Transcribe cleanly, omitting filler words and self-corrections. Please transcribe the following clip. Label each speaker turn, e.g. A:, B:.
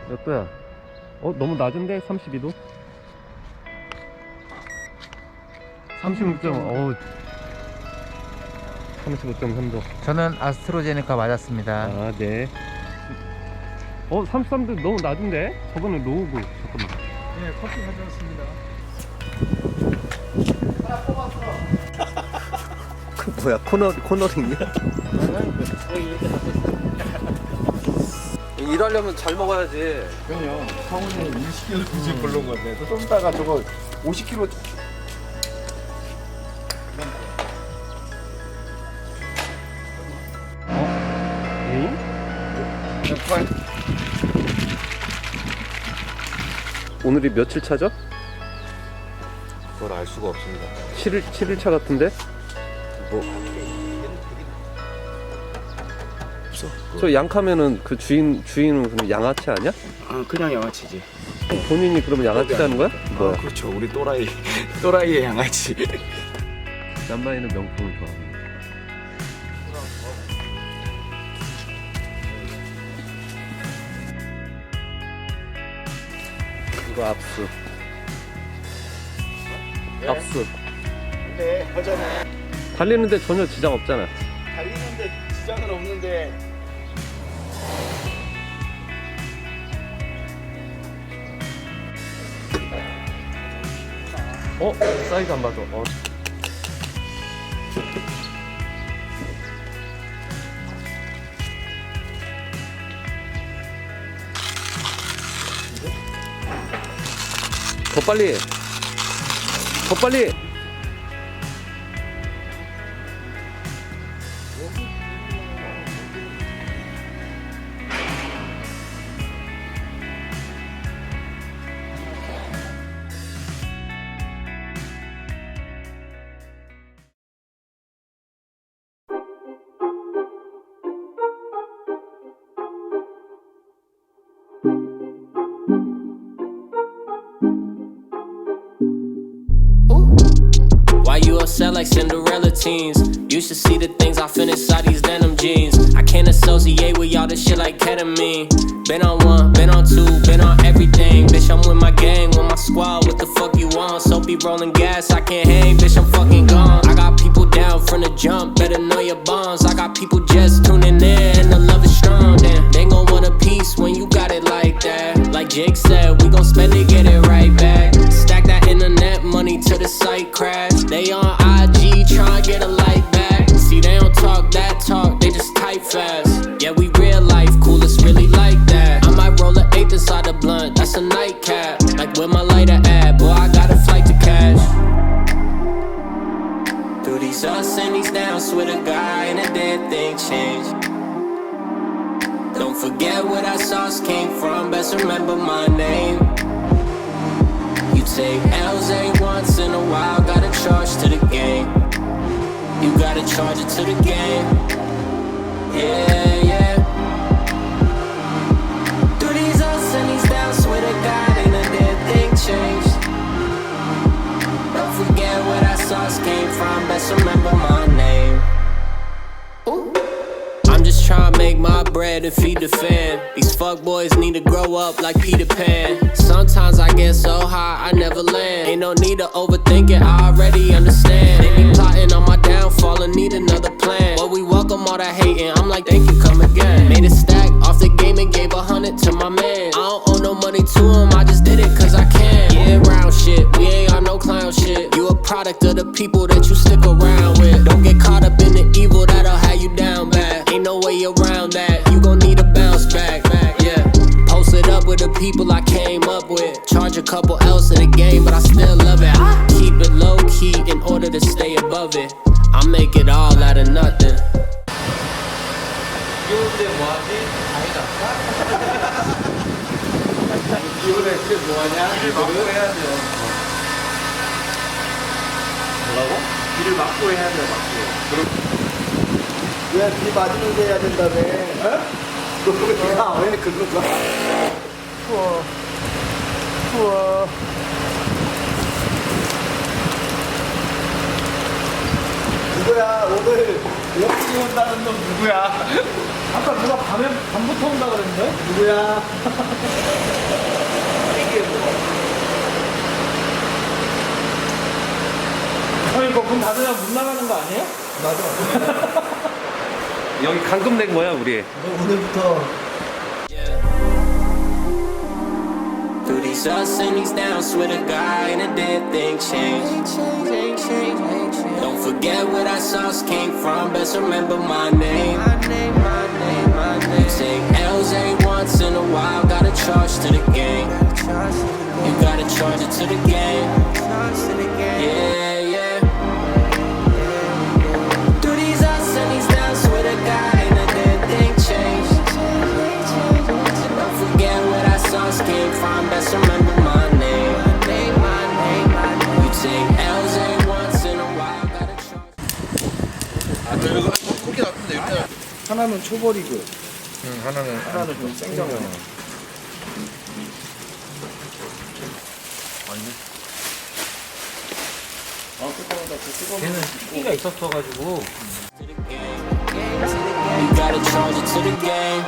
A: 몇 도야? 너무 낮은데? 32도? 36.5 35.3도.
B: 저는 아스트로제네카 맞았습니다.
A: 아, 네. 33도 너무 낮은데? 저거는 로우고. 잠깐만.
C: 네, 커피 가져왔습니다.
D: 하나 뽑았어. 그 뭐야, 코너링이야? 일하려면 잘 먹어야지.
C: 그럼요. 성훈이 20kg 드실 걸로 온 건데 좀 이따가 저거 50kg.
A: 에잉? 오늘이 며칠 차죠?
D: 그걸 알 수가 없습니다.
A: 7일 차 같은데? 뭐.
D: 없어.
A: 저 양카면은 그 주인은 그럼 양아치 아니야?
C: 아, 그냥 양아치지.
A: 본인이 그러면 양아치라는 거야? 뭐야?
C: 아, 그렇죠. 우리 또라이의 양아치.
A: 남바이는 명품을 좋아합니다. 이거 압수. 압수.
C: 네, 허전해.
A: 달리는데 전혀 지장 없잖아.
C: 달리는데 지장은 없는데.
A: 사이즈 안 맞아. 더 빨리. 더 빨리.
E: Why you upset like Cinderella teens? You should see the things I finish inside these denim jeans. I can't associate with y'all this shit like ketamine. Been on one, been on two, been on everything. Bitch, I'm with my gang, with my squad. What the fuck you want? So be rolling gas, I can't hang, bitch, I'm fucking gone. I got people down from the jump, better know your bonds. I got people just tuning in, and the love is strong. Damn, they gon' want a piece when you got it like that. Like Jake said, we gon' spend it, get it right back. Stack that internet money till the site crash. They on IG tryna get a like back. See, they don't talk that talk, they just type fast. Yeah, we real life, cool, it's really like that. I might roll an eighth inside the blunt, that's a nightcap. Like where my lighter at, boy, I got a flight to catch. Through these ups and these downs, swear to God, ain't a dead thing changed. Don't forget where that sauce came from, best remember my name. You take L's every once in a while, gotta charge to the game. You gotta charge it to the game. Yeah, yeah. Through these make my bread and feed the fam. These fuckboys need to grow up like Peter Pan. Sometimes I get so high I never land. Ain't no need to overthink it, I already understand. They be plotting on my downfall and need another plan. But we welcome all that hating, I'm like thank you, come again. Made a stack off the game and gave 100 to my man. I don't owe no money to him, I just did it cause I can. Yeah, round shit, we ain't on no clown shit. You a product of the people that you stick around with. Don't get caught up in the evil that'll have you down bad. Ain't no way around that, you gon' need a bounce back. Yeah, posted up with the people I came up with. Charge a couple else in the game, but I still love it. I keep it low key in order to stay above it. I make it all out of nothing.
B: 귀여운데 뭐하지? 아니다.
C: 이번에 이제 뭐하냐? 길을 막고 해야 돼요. 뭐라고? 길을 막고 해야 돼요, 막고.
D: 왜 비 맞으면서 해야 된다며? 어? 왜 그거 봐?
B: 추워. 추워.
D: 누구야 오늘 역시 온다는 놈 누구야?
B: 아까 누가 밤부터 온다 그랬는데?
D: 누구야?
C: 이게 뭐?
B: 형 이거 문 닫으면 못 나가는 거 아니에요?
D: 맞아.
A: 여기 감금 낸 거야 우리.
D: 너 오늘부터
E: Through these ups and these downs, swear to God, ain't a dead thing change. Don't forget where that sauce came from, best remember my name. You take L's every once in a while, gotta charge to the game. You gotta charge it to the game. Yeah, yeah. Through these ups and these downs, swear to God, ain't a dead thing change. Don't forget where that sauce came from, best remember my name. You take L's every once in a while, gotta charge.
C: 하나는 초벌이고,
B: 하나는
C: 좀 생정이야.
B: 걔는 끼가 있었어가지고.
E: You gotta charge it to the game.